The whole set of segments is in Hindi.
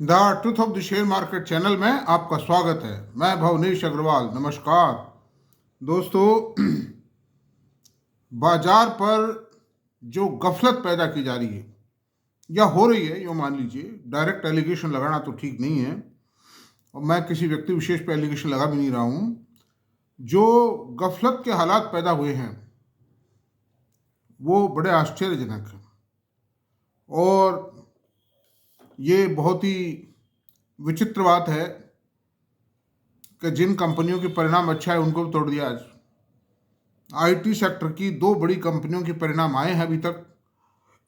The truth of the share market channel में आपका स्वागत है। मैं भवनीश अग्रवाल। नमस्कार दोस्तों। बाजार पर जो गफलत पैदा की जा रही है या हो रही है, यो मान लीजिए, डायरेक्ट एलिगेशन लगाना तो ठीक नहीं है और मैं किसी व्यक्ति विशेष पर एलिगेशन लगा भी नहीं रहा हूं। जो गफलत के हालात पैदा हुए हैं वो बड़े आश्चर्यजनक हैं और ये बहुत ही विचित्र बात है कि जिन कंपनियों के परिणाम अच्छा है उनको भी तोड़ दिया। आज आईटी सेक्टर की दो बड़ी कंपनियों के परिणाम आए हैं, अभी तक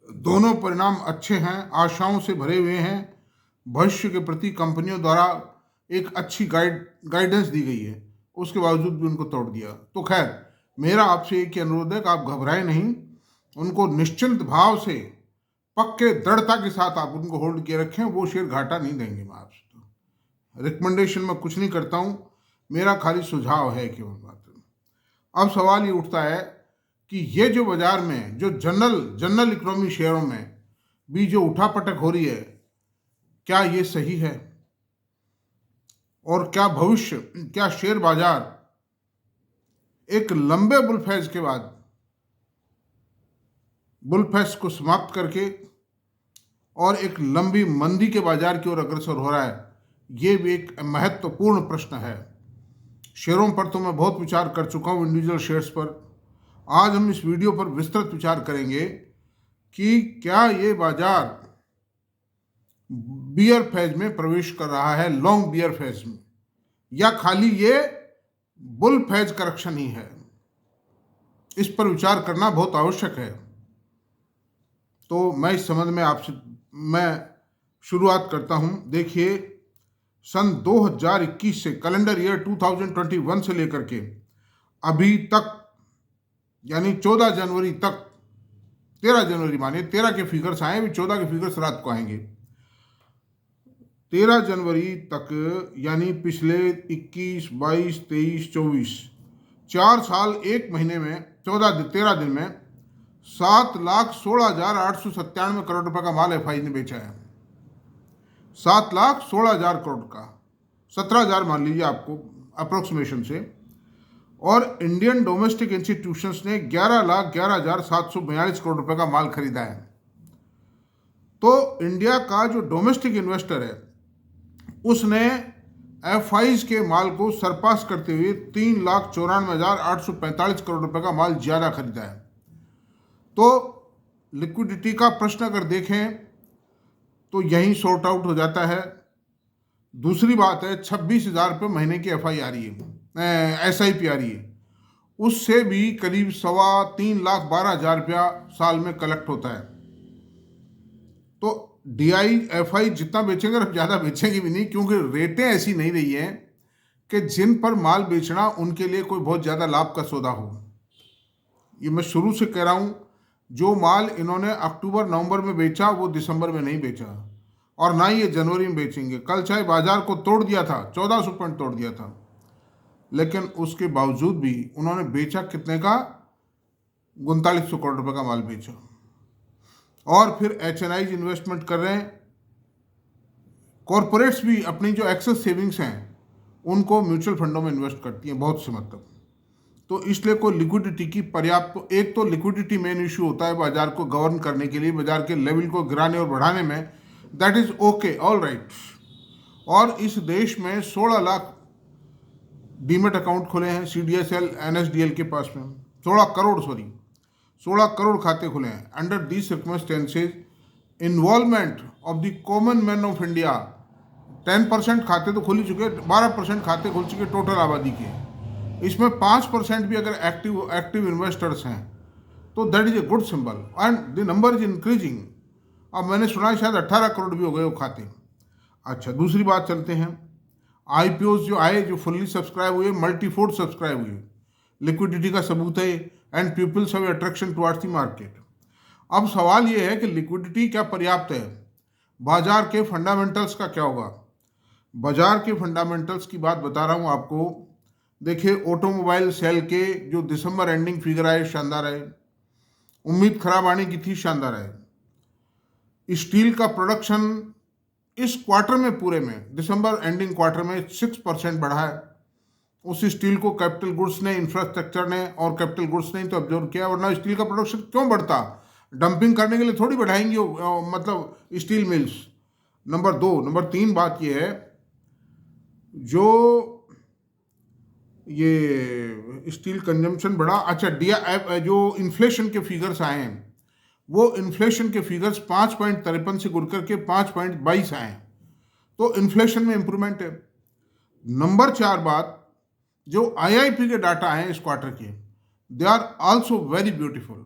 दोनों परिणाम अच्छे हैं, आशाओं से भरे हुए हैं। भविष्य के प्रति कंपनियों द्वारा एक अच्छी गाइडेंस दी गई है, उसके बावजूद भी उनको तोड़ दिया। तो खैर, मेरा आपसे एक ही अनुरोध है कि आप घबराएं नहीं, उनको निश्चिंत भाव से, पक्के दृढ़ता के साथ आप उनको होल्ड किए रखें। वो शेयर घाटा नहीं देंगे। मैं आपसे तो रिकमेंडेशन में कुछ नहीं करता हूँ, मेरा खाली सुझाव है केवल बात। अब सवाल ये उठता है कि ये जो बाजार में जो जनरल इकोनॉमी शेयरों में भी जो उठापटक हो रही है, क्या ये सही है? और क्या भविष्य, क्या शेयर बाजार एक लंबे बुलफेज के बाद, बुलफेज को समाप्त करके और एक लंबी मंदी के बाजार की ओर अग्रसर हो रहा है? ये भी एक महत्वपूर्ण प्रश्न है। शेयरों पर तो मैं बहुत विचार कर चुका हूँ, इंडिविजुअल शेयर्स पर। आज हम इस वीडियो पर विस्तृत विचार करेंगे कि क्या ये बाजार बियर फेज में प्रवेश कर रहा है, लॉन्ग बियर फेज में, या खाली ये बुल फेज करेक्शन ही है। इस पर विचार करना बहुत आवश्यक है। तो मैं इस संबंध में आपसे मैं शुरुआत करता हूं। देखिए, सन 2021 से, कैलेंडर ईयर 2021 से लेकर के अभी तक, यानी 14 जनवरी तक, 13 जनवरी मानिए, 13 के फिगर्स आए, अभी 14 के फिगर्स रात को आएंगे। 13 जनवरी तक, यानी पिछले 21, 22, 23, 24, 4 साल 1 महीने में, 13 दिन में 7,16,897 करोड़ रुपए का माल एफआई ने बेचा है। 7,16,000 करोड़ का, 17,000 मान लीजिए आपको अप्रोक्सीमेशन से। और इंडियन डोमेस्टिक इंस्टीट्यूशंस ने 11,11,742 करोड़ रुपए का माल खरीदा है। तो इंडिया का जो डोमेस्टिक इन्वेस्टर है उसने एफआईज के माल को सरपास करते हुए 3,94,845 करोड़ रुपए का माल ज्यादा खरीदा है। तो लिक्विडिटी का प्रश्न अगर देखें तो यहीं सॉर्ट आउट हो जाता है। दूसरी बात है, 26,000 रुपये महीने की एफआई आ रही है, एसआईपी आ रही है, उससे भी करीब 3,12,000 रुपया साल में कलेक्ट होता है। तो डीआई एफआई जितना बेचेंगे, अब ज़्यादा बेचेंगे भी नहीं, क्योंकि रेटें ऐसी नहीं रही हैं कि जिन पर माल बेचना उनके लिए कोई बहुत ज़्यादा लाभ का सौदा हो। ये मैं शुरू से कह रहा हूँ, जो माल इन्होंने अक्टूबर नवंबर में बेचा वो दिसंबर में नहीं बेचा, और ना ही ये जनवरी में बेचेंगे। कल चाहे बाजार को तोड़ दिया था, 1400 पॉइंट तोड़ दिया था, लेकिन उसके बावजूद भी उन्होंने बेचा कितने का? 3900 करोड़ रुपए का माल बेचा। और फिर एचएनआईज इन्वेस्टमेंट कर रहे हैं। कॉरपोरेट्स भी अपनी जो एक्सेस सेविंग्स हैं उनको म्यूचुअल फंडों में इन्वेस्ट करती हैं, बहुत से मतलब। तो इसलिए कोई लिक्विडिटी की पर्याप्त, एक तो लिक्विडिटी मेन इशू होता है बाजार को गवर्न करने के लिए, बाजार के लेवल को गिराने और बढ़ाने में, that is okay, all right. और इस देश में 16 लाख डीमेट अकाउंट खुले हैं सीडीएसएल एनएसडीएल के पास में, 16 करोड़ खाते खुले हैं। Under these circumstances, involvement of the common man of India, 10% खाते तो खुल ही चुके, 12% खाते खुल चुके टोटल आबादी के। इसमें 5% भी अगर एक्टिव इन्वेस्टर्स हैं तो that is a good symbol, and the number is increasing. अब मैंने सुना है शायद 18 करोड़ भी हो गए वो खाते। अच्छा, दूसरी बात चलते हैं। आईपीओ जो आए, जो फुल्ली सब्सक्राइब हुए, मल्टीफोल्ड सब्सक्राइब हुए, लिक्विडिटी का सबूत है, and peoples have attraction towards the market. अब सवाल ये है कि लिक्विडिटी क्या पर्याप्त है? बाजार के फंडामेंटल्स का क्या होगा? बाजार के फंडामेंटल्स की बात बता रहा हूँ आपको। देखिए, ऑटोमोबाइल सेल के जो दिसंबर एंडिंग फिगर आए, शानदार आए। उम्मीद खराब आने की थी, शानदार आए। स्टील का प्रोडक्शन इस क्वार्टर में पूरे में दिसंबर एंडिंग क्वार्टर में 6% बढ़ा है। उस स्टील को कैपिटल गुड्स ने, इंफ्रास्ट्रक्चर ने और कैपिटल गुड्स ने तो ऑब्जर्व किया, वरना स्टील का प्रोडक्शन क्यों बढ़ता? डंपिंग करने के लिए थोड़ी बढ़ाएंगे मतलब स्टील मिल्स। नंबर 2। नंबर 3 बात यह है, जो ये स्टील कंजम्पशन बढ़ा। अच्छा, जो इन्फ्लेशन के फिगर्स आए हैं, वो इन्फ्लेशन के फिगर्स 5.53 से गिर करके 5.22 आए हैं, तो इन्फ्लेशन में इंप्रूवमेंट है। नंबर 4 बात, जो आईआईपी के डाटा हैं इस क्वार्टर के, they are also very beautiful.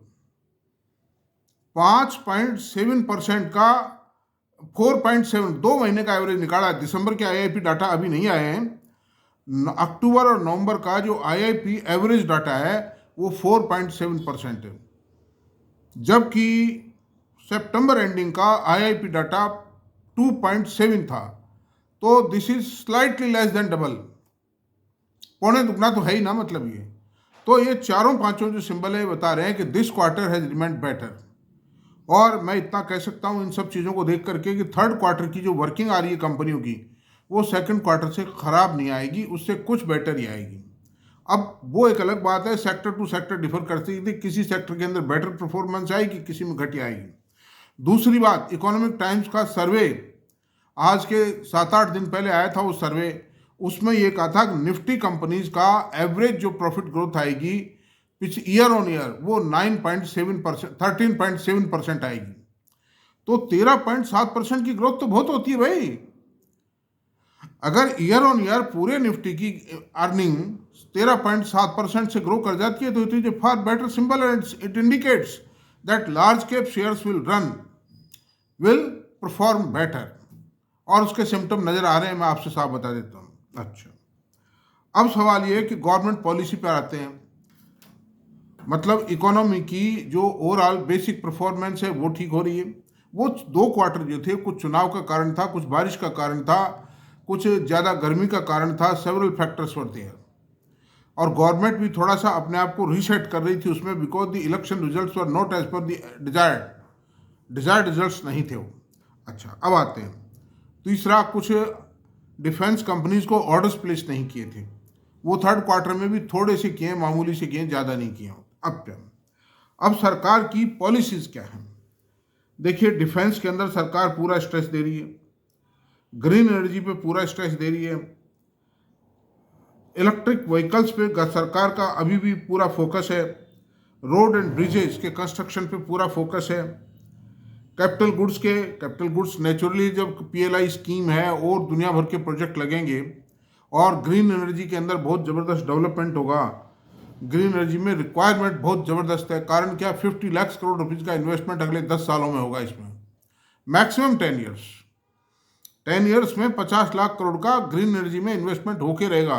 5.7% का 4.7 2 महीने का एवरेज निकाला। दिसंबर के आईआईपी डाटा अभी नहीं आए हैं। अक्टूबर और नवंबर का जो आईआईपी एवरेज डाटा है वो 4.7% है, जबकि सितंबर एंडिंग का आईआईपी डाटा 2.7 था। तो this is slightly less than double, पौने दुगना तो है ही ना मतलब ये। तो ये चारों पांचों जो सिंबल है बता रहे हैं कि this quarter has remained better. और मैं इतना कह सकता हूँ इन सब चीज़ों को देख करके कि थर्ड क्वार्टर की जो वर्किंग आ रही है कंपनियों की, वो सेकंड क्वार्टर से खराब नहीं आएगी, उससे कुछ बेटर ही आएगी। अब वो एक अलग बात है, सेक्टर टू सेक्टर डिफर करती है, किसी सेक्टर के अंदर बेटर परफॉर्मेंस आएगी, किसी में घटिया आएगी। दूसरी बात, इकोनॉमिक टाइम्स का सर्वे आज के 7-8 दिन पहले आया था, वो सर्वे, उसमें ये कहा था कि निफ्टी कंपनीज का एवरेज जो प्रॉफिट ग्रोथ आएगी पिछले ईयर ऑन ईयर वो 9.7%, 13.7% आएगी। तो 13.7% की ग्रोथ तो बहुत होती है भाई। अगर ईयर ऑन ईयर पूरे निफ्टी की अर्निंग 13.7% से ग्रो कर जाती है तो it is a far better symbol and it indicates that large cap shares will perform better. और उसके सिम्टम नजर आ रहे हैं, मैं आपसे साफ बता देता हूं। अच्छा, अब सवाल ये है कि गवर्नमेंट पॉलिसी पर आते हैं। मतलब इकोनॉमी की जो ओवरऑल बेसिक परफॉर्मेंस है वो ठीक हो रही है। वो 2 क्वार्टर जो थे, कुछ चुनाव का कारण था, कुछ बारिश का कारण था, कुछ ज़्यादा गर्मी का कारण था, सेवरल फैक्टर्स वर देयर। और गवर्नमेंट भी थोड़ा सा अपने आप को रीसेट कर रही थी उसमें, because the election results were not as per the desired results नहीं थे वो। अच्छा, अब आते हैं तीसरा, कुछ डिफेंस कंपनीज को ऑर्डर्स प्लेस नहीं किए थे, वो थर्ड क्वार्टर में भी थोड़े से किए, मामूली से किए, ज़्यादा नहीं किए। अब क्या, अब सरकार की पॉलिसीज क्या हैं? देखिए, डिफेंस के अंदर सरकार पूरा स्ट्रेस दे रही है, ग्रीन एनर्जी पे पूरा स्ट्रेस दे रही है, इलेक्ट्रिक व्हीकल्स पे सरकार का अभी भी पूरा फोकस है, रोड एंड ब्रिजेस के कंस्ट्रक्शन पे पूरा फोकस है, कैपिटल गुड्स नेचुरली जब पीएलआई स्कीम है और दुनिया भर के प्रोजेक्ट लगेंगे और ग्रीन एनर्जी के अंदर बहुत ज़बरदस्त डेवलपमेंट होगा। ग्रीन एनर्जी में रिक्वायरमेंट बहुत ज़बरदस्त है। कारण क्या, 50 लाख करोड़ रुपीज़ का इन्वेस्टमेंट अगले 10 सालों में होगा इसमें, मैक्सिमम 10 ईयर्स में 50 लाख करोड़ का ग्रीन एनर्जी में इन्वेस्टमेंट होके रहेगा,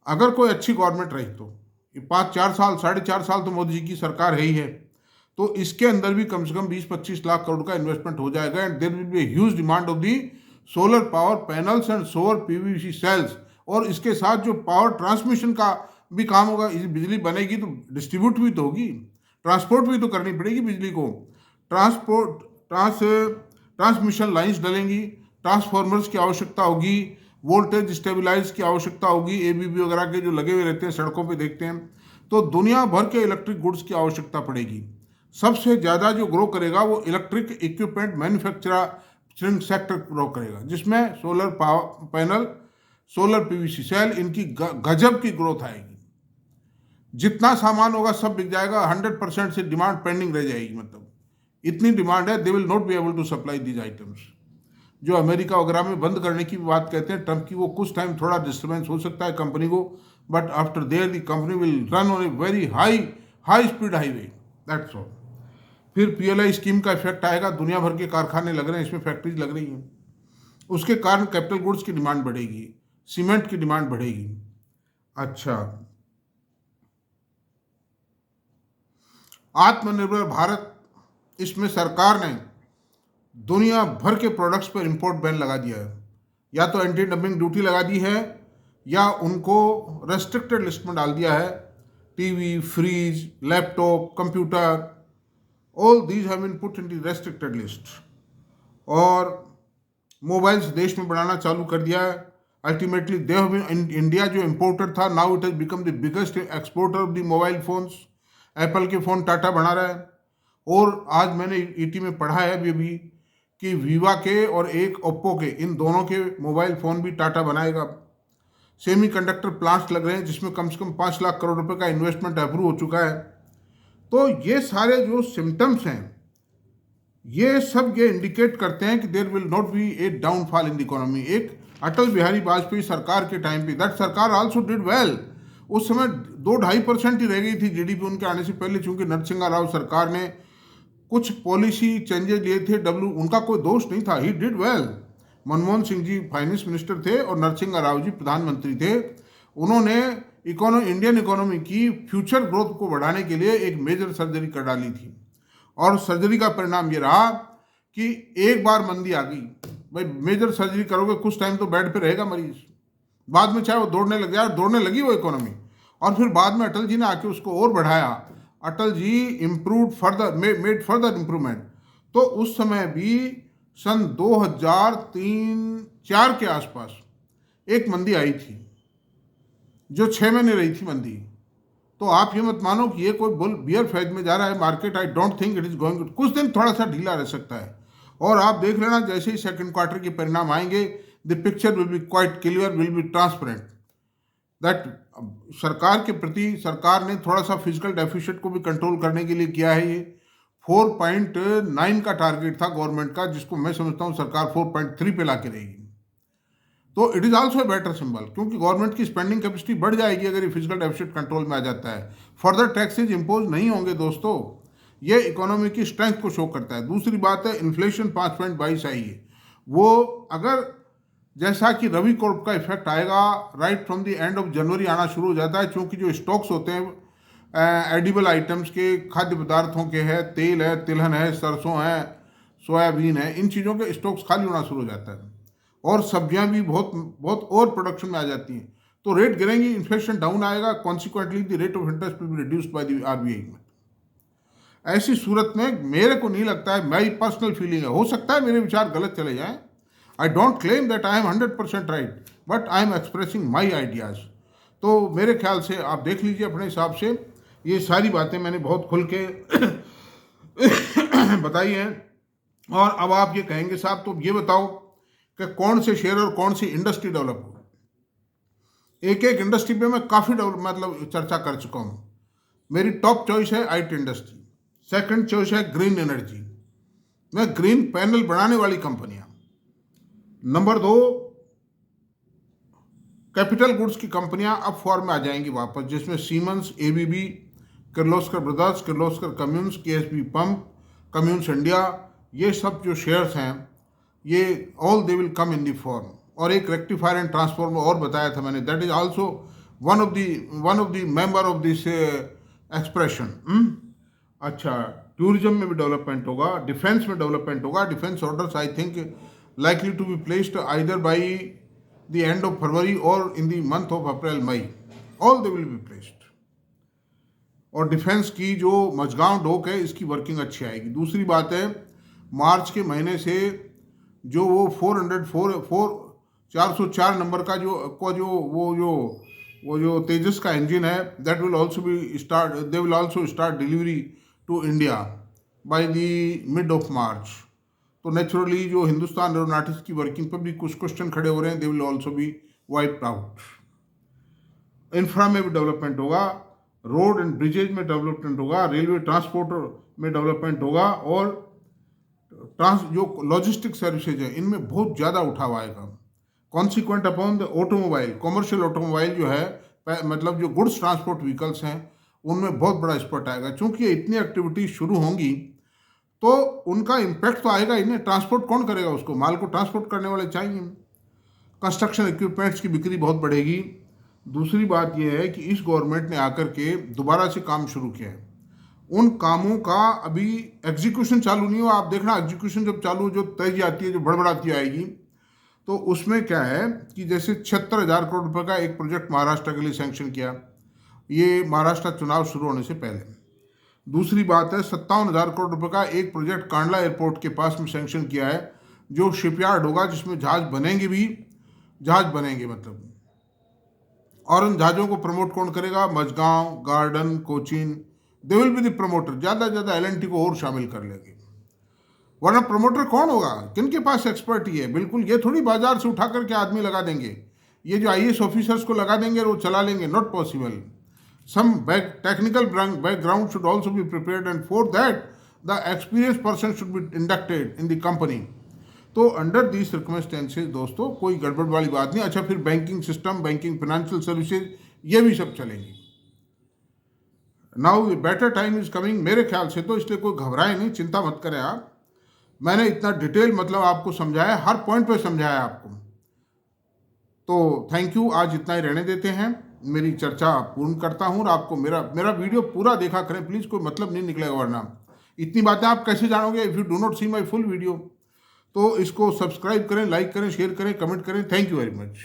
अगर कोई अच्छी गवर्नमेंट रही तो। ये 5-4 साल, 4.5 साल तो मोदी जी की सरकार है ही है, तो इसके अंदर भी कम से कम 20-25 लाख करोड़ का इन्वेस्टमेंट हो जाएगा। And there will be huge demand of the solar power panels and solar PVC cells. और इसके साथ जो पावर ट्रांसमिशन का भी काम होगा, बिजली बनेगी तो डिस्ट्रीब्यूट भी तो होगी, ट्रांसपोर्ट भी तो करनी पड़ेगी बिजली को, ट्रांसमिशन लाइंस डलेंगी, ट्रांसफार्मर्स की आवश्यकता होगी, वोल्टेज स्टेबलाइज की आवश्यकता होगी, एबीबी वगैरह के जो लगे हुए रहते हैं सड़कों पे देखते हैं, तो दुनिया भर के इलेक्ट्रिक गुड्स की आवश्यकता पड़ेगी। सबसे ज़्यादा जो ग्रो करेगा वो electric equipment manufacturing sector grow करेगा, जिसमें solar power panel, solar PVC cell, इनकी गजब की ग्रोथ आएगी। जितना सामान होगा सब बिक जाएगा, 100% से डिमांड पेंडिंग रह जाएगी। मतलब इतनी डिमांड है, they will not be able to supply these items. जो अमेरिका वगैरह में बंद करने की बात कहते हैं ट्रम्प की, वो कुछ टाइम थोड़ा डिस्टर्बेंस हो सकता है कंपनी को, but after their the company will run on a very high speed highway, that's all. फिर पीएलआई स्कीम का इफेक्ट आएगा, दुनिया भर के कारखाने लग रहे हैं, इसमें फैक्ट्रीज लग रही हैं, उसके कारण कैपिटल गुड्स की डिमांड बढ़ेगी, सीमेंट की डिमांड बढ़ेगी। अच्छा, आत्मनिर्भर भारत, इसमें सरकार ने दुनिया भर के प्रोडक्ट्स पर इंपोर्ट बैन लगा दिया है, या तो एंटी डंपिंग ड्यूटी लगा दी है या उनको रेस्ट्रिक्टेड लिस्ट में डाल दिया है। TV, fridge, laptop, computer, all these have been put in the restricted list. और मोबाइल्स देश में बनाना चालू कर दिया है। Ultimately they have been, India जो इम्पोर्टर था, now it has become the biggest exporter of the mobile phones. Apple के फ़ोन टाटा बना रहा है। और आज मैंने ईटी में पढ़ा है अभी कि वीवा के और एक ओप्पो के, इन दोनों के मोबाइल फ़ोन भी टाटा बनाएगा। सेमीकंडक्टर प्लांट्स लग रहे हैं जिसमें कम से कम 5 लाख करोड़ रुपए का इन्वेस्टमेंट अप्रूव हो चुका है। तो ये सारे जो सिम्टम्स हैं, ये सब ये इंडिकेट करते हैं कि there will not be a downfall in the economy. एक अटल बिहारी वाजपेयी सरकार के टाइम पे, दैट सरकार आल्सो डिड वेल। उस समय 2-2.5% ही रह गई थी जीडीपी उनके आने से पहले, चूंकि नरसिंहा राव सरकार ने कुछ पॉलिसी चेंजेस लिए थे। उनका कोई दोष नहीं था, he did well. Manmohan Singh ji finance minister थे और नरसिंहा राव जी प्रधानमंत्री थे। उन्होंने इंडियन इकोनॉमी की फ्यूचर ग्रोथ को बढ़ाने के लिए एक मेजर सर्जरी कर डाली थी। और सर्जरी का परिणाम ये रहा कि एक बार मंदी आ गई, भाई मेजर सर्जरी करोगे कुछ टाइम तो बेड पे रहेगा मरीज, बाद में चाहे वो दौड़ने लग जाए, और दौड़ने लगी वो इकोनॉमी। और फिर बाद में अटल जी ने आके उसको और बढ़ाया। Atal ji improve further, made further improvement. तो उस समय भी सन 2003-04 के आसपास एक मंदी आई थी जो 6 महीने रही थी मंदी। तो आप ये मत मानो कि ये कोई बियर फेज में जा रहा है market. I don't think it is going, कुछ दिन थोड़ा सा ढीला रह सकता है। और आप देख लेना जैसे ही सेकंड क्वार्टर के परिणाम आएंगे, the picture will be quite clear, will be transparent that सरकार के प्रति सरकार ने थोड़ा सा फिजिकल डेफिसिट को भी कंट्रोल करने के लिए किया है। ये 4.9 का टारगेट था गवर्नमेंट का, जिसको मैं समझता हूँ सरकार 4.3 पे ला के रहेगी। तो it is also a better symbol, क्योंकि गवर्नमेंट की स्पेंडिंग कैपेसिटी बढ़ जाएगी अगर ये फिजिकल डेफिसिट कंट्रोल में आ जाता है। फर्दर टैक्सेज इंपोज नहीं होंगे दोस्तों। ये इकोनॉमी की स्ट्रेंथ को शो करता है। दूसरी बात है, इन्फ्लेशन 5.22 आई है। वो अगर जैसा कि रवि कोर्प का इफेक्ट आएगा, right from the end of January आना शुरू हो जाता है, क्योंकि जो स्टॉक्स होते हैं एडिबल आइटम्स के, खाद्य पदार्थों के है, तेल है, तिलहन है, सरसों है, सोयाबीन है, इन चीज़ों के स्टॉक्स खाली होना शुरू हो जाता है। और सब्जियां भी बहुत बहुत और प्रोडक्शन में आ जाती हैं। तो रेट गिरेंगी, इन्फ्लेशन डाउन आएगा, consequently the rate of interest will be reduced by the RBI. ऐसी सूरत में मेरे को नहीं लगता है, मेरी पर्सनल फीलिंग है, हो सकता है मेरे विचार गलत चले जाएं। I don't claim that I am 100% right, but I am expressing my ideas. तो मेरे ख्याल से आप देख लीजिए अपने हिसाब से, ये सारी बातें मैंने बहुत खुल के बताई हैं। और अब आप ये कहेंगे साहब तो ये बताओ कि कौन से शेयर और कौन सी इंडस्ट्री डेवलप हो। एक एक इंडस्ट्री पे मैं काफ़ी मतलब चर्चा कर चुका हूँ। मेरी टॉप चॉइस है आईटी इंडस्ट्री, सेकंड चॉइस है ग्रीन एनर्जी, मैं ग्रीन पैनल बनाने वाली कंपनियां। नंबर 2, कैपिटल गुड्स की कंपनियां अब फॉर्म में आ जाएंगी वापस, जिसमें Siemens, ABB, Kirloskar brothers, Kirloskar Cummins, KSB pump, Cummins India, ये सब जो शेयर्स हैं ये all they will come in the form. और एक रेक्टिफायर एंड ट्रांसफॉर्मर और बताया था मैंने, that is also one of the member of this expression. अच्छा, टूरिज्म में भी डेवलपमेंट होगा, डिफेंस में डेवलपमेंट होगा। Defence orders I think likely to be placed either by the end of फरवरी और in the month of April May, all they will be placed. और डिफेंस की जो मझगांव डोक है इसकी वर्किंग अच्छी आएगी। दूसरी बात है, मार्च के महीने से जो वो 404 नंबर का जो तेजस का इंजन है, that will also be start, they will also start delivery to India by the mid of March. तो नेचुरली जो हिंदुस्तान एरोनॉटिक्स की वर्किंग पर भी कुछ क्वेश्चन खड़े हो रहे हैं, दे will also B wiped out. Infra में भी डेवलपमेंट होगा, रोड एंड ब्रिजेज में डेवलपमेंट होगा, रेलवे ट्रांसपोर्ट में डेवलपमेंट होगा, और जो लॉजिस्टिक सर्विसेज है इनमें बहुत ज़्यादा उठाव आएगा। Consequent upon the automobile, commercial automobile जो है, मतलब जो गुड्स ट्रांसपोर्ट व्हीकल्स हैं उनमें बहुत बड़ा स्पॉट आएगा। चूंकि इतनी एक्टिविटी शुरू होंगी तो उनका इम्पैक्ट तो आएगा। इन्हें ट्रांसपोर्ट कौन करेगा, उसको माल को ट्रांसपोर्ट करने वाले चाहिए। कंस्ट्रक्शन इक्विपमेंट्स की बिक्री बहुत बढ़ेगी। दूसरी बात यह है कि इस गवर्नमेंट ने आकर के दोबारा से काम शुरू किया है, उन कामों का अभी एग्जीक्यूशन चालू नहीं हुआ। आप देखना एग्जीक्यूशन जब चालू, जो तेजी आती है, जो बड़बड़ाती आएगी, तो उसमें क्या है कि जैसे 76,000 करोड़ रुपए का एक प्रोजेक्ट महाराष्ट्र के लिए सैंक्शन किया, ये महाराष्ट्र चुनाव शुरू होने से पहले। दूसरी बात है, 57,000 करोड़ रुपए का एक प्रोजेक्ट कांडला एयरपोर्ट के पास में सैंक्शन किया है, जो शिपयार्ड होगा जिसमें जहाज बनेंगे भी, जहाज बनेंगे मतलब, और उन जहाज़ों को प्रमोट कौन करेगा? Mazagon, Garden, Cochin, they will be the promoter. ज़्यादा से ज़्यादा एल को और शामिल कर लेंगे, वरना प्रमोटर कौन होगा? किनके पास एक्सपर्टी है? बिल्कुल ये थोड़ी बाजार से उठा करके आदमी लगा देंगे, ये जो IAS ऑफिसर्स को लगा देंगे और वो चला लेंगे, not possible. Some technical background should also be prepared, and for that the experienced person should be inducted in the company. तो अंडर दी सर्कमस्टेंसेज दोस्तों कोई गड़बड़ वाली बात नहीं। अच्छा, फिर banking system, banking financial services, ये भी सब चलेंगी। Now better time is coming मेरे ख्याल से, तो इसलिए कोई घबराए नहीं, चिंता मत करें आप। मैंने इतना डिटेल मतलब आपको समझाया, हर पॉइंट पे समझाया आपको। तो थैंक यू, आज इतना ही रहने देते हैं, मेरी चर्चा पूर्ण करता हूँ। और आपको मेरा वीडियो पूरा देखा करें प्लीज़, कोई मतलब नहीं निकलेगा, वरना इतनी बातें आप कैसे जानोगे if you do not see my full video. तो इसको सब्सक्राइब करें, लाइक करें, शेयर करें, कमेंट करें। Thank you very much.